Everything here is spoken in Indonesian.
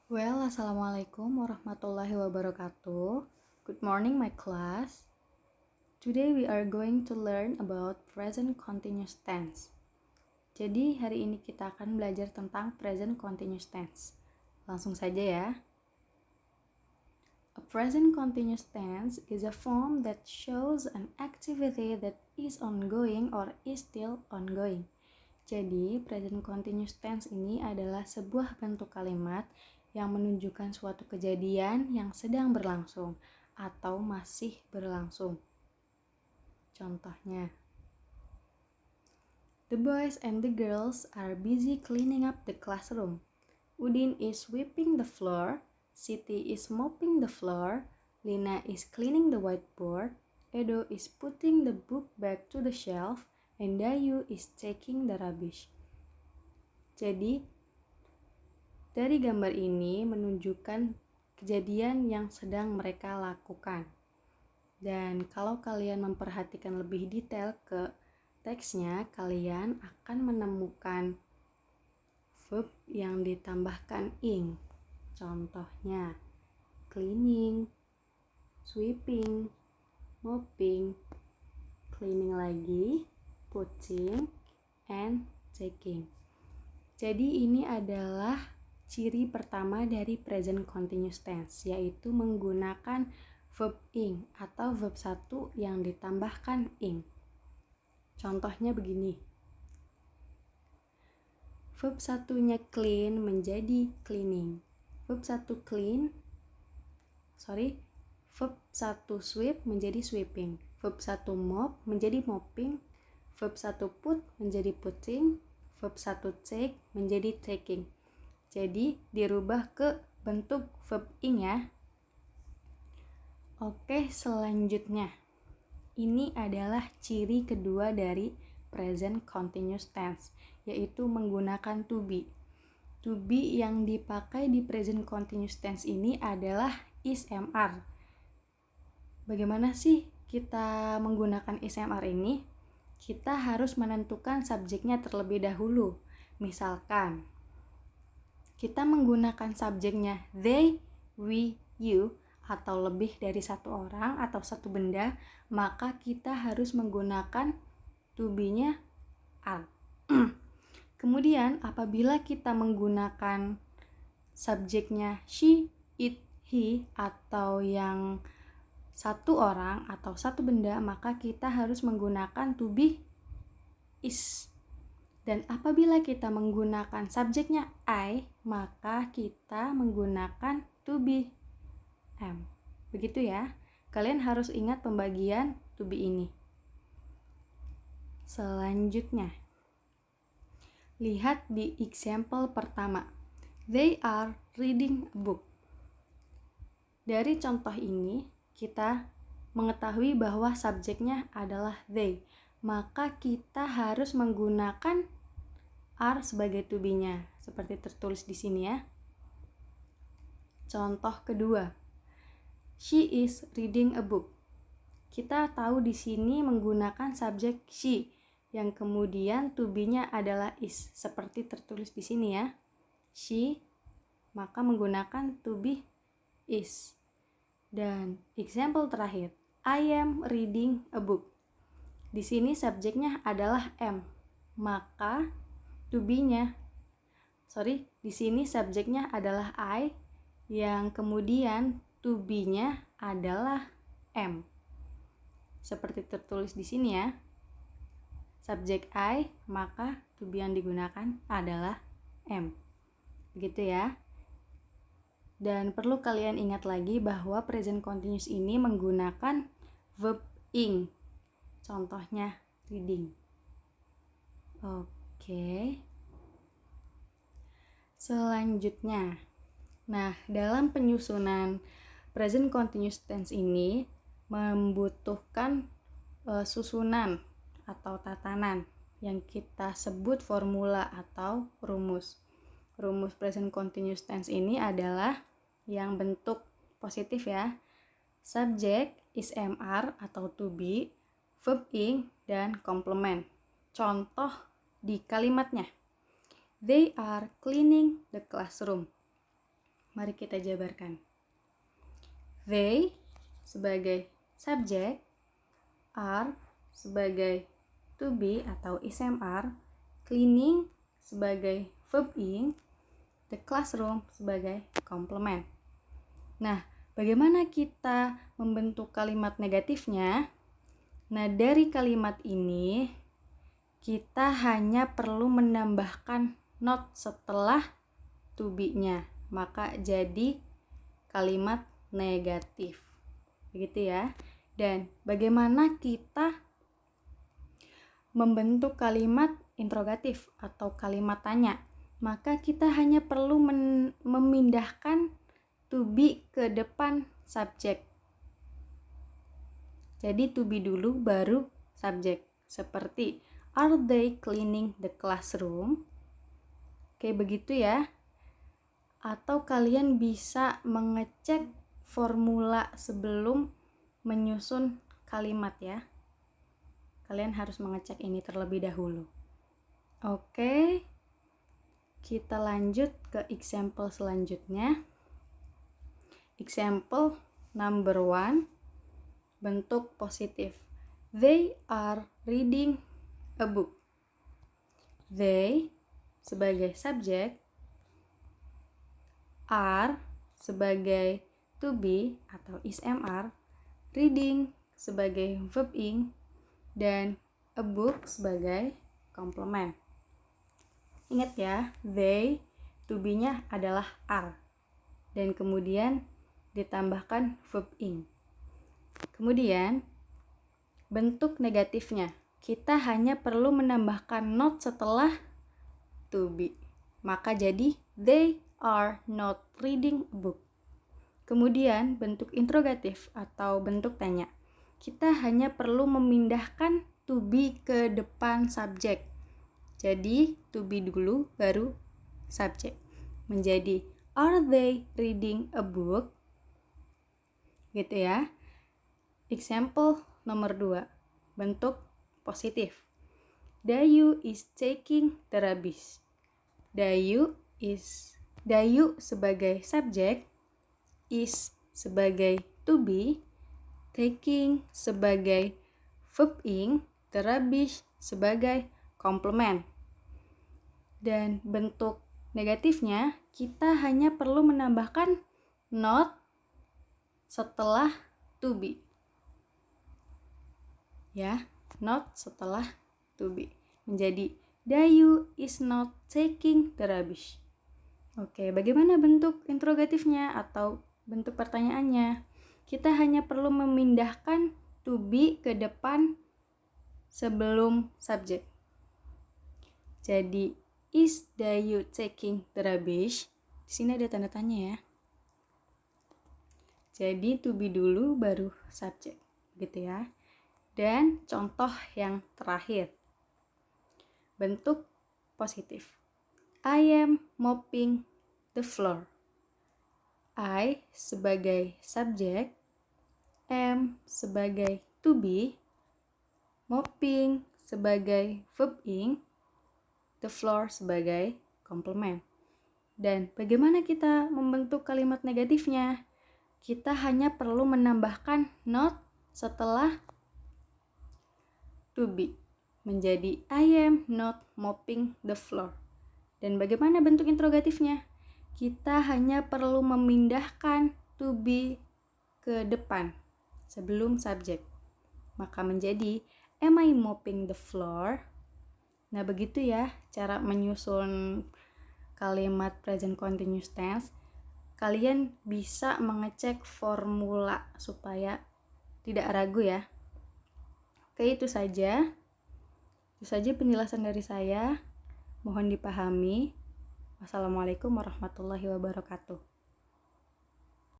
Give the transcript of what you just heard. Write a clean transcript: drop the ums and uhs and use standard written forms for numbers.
Assalamualaikum warahmatullahi wabarakatuh. Good morning, my class. Today we are going to learn about present continuous tense. Jadi, hari ini kita akan belajar tentang present continuous tense. Langsung saja ya. A present continuous tense is a form that shows an activity that is ongoing or is still ongoing. Jadi, present continuous tense ini adalah sebuah bentuk kalimat yang menunjukkan suatu kejadian yang sedang berlangsung atau masih berlangsung. Contohnya, the boys and the girls are busy cleaning up the classroom. Udin is sweeping the floor, Siti is mopping the floor, Lina is cleaning the whiteboard, Edo is putting the book back to the shelf, and Dayu is taking the rubbish. Jadi, dari gambar ini menunjukkan kejadian yang sedang mereka lakukan. Dan kalau kalian memperhatikan lebih detail ke teksnya, kalian akan menemukan verb yang ditambahkan ing. Contohnya, cleaning, sweeping, mopping, cleaning lagi, putting, and taking. Jadi ini adalah ciri pertama dari present continuous tense, yaitu menggunakan verb ing atau verb 1 yang ditambahkan ing. Contohnya begini. Verb 1-nya clean menjadi cleaning. Verb 1 sweep menjadi sweeping. Verb 1 mop menjadi mopping. Verb 1 put menjadi putting. Verb 1 take menjadi taking. Jadi dirubah ke bentuk verb ing ya. Oke, selanjutnya. Ini adalah ciri kedua dari present continuous tense, yaitu menggunakan to be. To be yang dipakai di present continuous tense ini adalah is mr. Bagaimana sih kita menggunakan is mr ini? Kita harus menentukan subjeknya terlebih dahulu. Misalkan, kita menggunakan subjeknya they, we, you, atau lebih dari satu orang atau satu benda, maka kita harus menggunakan to be-nya are. Kemudian apabila kita menggunakan subjeknya she, it, he, atau yang satu orang atau satu benda, maka kita harus menggunakan to be is. Dan apabila kita menggunakan subjeknya I, maka kita menggunakan to be am. Begitu ya. Kalian harus ingat pembagian to be ini. Selanjutnya, lihat di example pertama. They are reading a book. Dari contoh ini, kita mengetahui bahwa subjeknya adalah they. Maka kita harus menggunakan are sebagai to be-nya. Seperti tertulis di sini ya. Contoh kedua. She is reading a book. Kita tahu di sini menggunakan subjek she, yang kemudian to be-nya adalah is, seperti tertulis di sini ya. She, maka menggunakan to be is. Dan example terakhir, I am reading a book. Di sini subjeknya adalah am, maka to be-nya, di sini subjeknya adalah I, yang kemudian to be-nya adalah am. Seperti tertulis di sini ya. Subjek I, maka to be yang digunakan adalah am. Begitu ya. Dan perlu kalian ingat lagi bahwa present continuous ini menggunakan verb ing. Contohnya reading. Oke. Selanjutnya. Nah, dalam penyusunan present continuous tense ini membutuhkan susunan atau tatanan yang kita sebut formula atau rumus. Rumus present continuous tense ini adalah yang bentuk positif ya. Subjek is mr atau to be, verb ing, dan complement. Contoh di kalimatnya. They are cleaning the classroom. Mari kita jabarkan. They sebagai subjek, are sebagai to be atau ism are, cleaning sebagai verb ing, the classroom sebagai komplement. Nah, bagaimana kita membentuk kalimat negatifnya? Nah, dari kalimat ini kita hanya perlu menambahkan not setelah to be-nya, maka jadi kalimat negatif. Begitu ya. Dan bagaimana kita membentuk kalimat interrogatif atau kalimat tanya? Maka kita hanya perlu memindahkan to be ke depan subjek. Jadi to be dulu baru subjek. Seperti are they cleaning the classroom? Kayak begitu ya. Atau kalian bisa mengecek formula sebelum menyusun kalimat ya. Kalian harus mengecek ini terlebih dahulu. Oke. Kita lanjut ke example selanjutnya. Example number 1. Bentuk positif. They are reading a book. They sebagai subjek, are sebagai to be atau ism are, reading sebagai verb ing, dan a book sebagai komplement. Ingat ya, they to be-nya adalah are dan kemudian ditambahkan verb ing. Kemudian bentuk negatifnya, kita hanya perlu menambahkan not setelah to be. Maka jadi they are not reading a book. Kemudian bentuk interrogatif atau bentuk tanya, kita hanya perlu memindahkan to be ke depan subjek. Jadi to be dulu baru subjek. Menjadi are they reading a book? Gitu ya. Example nomor 2. Bentuk positif. Dayu is taking the rubbish. Dayu sebagai subjek, is sebagai to be, taking sebagai verb ing, the rubbish sebagai komplement. Dan bentuk negatifnya kita hanya perlu menambahkan not setelah to be. Ya, not setelah to be. Menjadi Dayu is not taking the rubbish. Oke, bagaimana bentuk interrogatifnya atau bentuk pertanyaannya? Kita hanya perlu memindahkan to be ke depan sebelum subjek. Jadi, is Dayu taking the rubbish? Di sini ada tanda tanya ya. Jadi, to be dulu baru subjek. Gitu ya. Dan contoh yang terakhir. Bentuk positif. I am mopping the floor. I sebagai subjek, am sebagai to be, mopping sebagai verb ing, the floor sebagai komplement. Dan bagaimana kita membentuk kalimat negatifnya? Kita hanya perlu menambahkan not setelah to be. Menjadi I am not mopping the floor. Dan bagaimana bentuk interrogatifnya? Kita hanya perlu memindahkan to be ke depan sebelum subjek. Maka menjadi am I mopping the floor? Nah, begitu ya cara menyusun kalimat present continuous tense. Kalian bisa mengecek formula supaya tidak ragu ya. Oke, itu saja. Itu saja penjelasan dari saya. Mohon dipahami. Wassalamualaikum warahmatullahi wabarakatuh.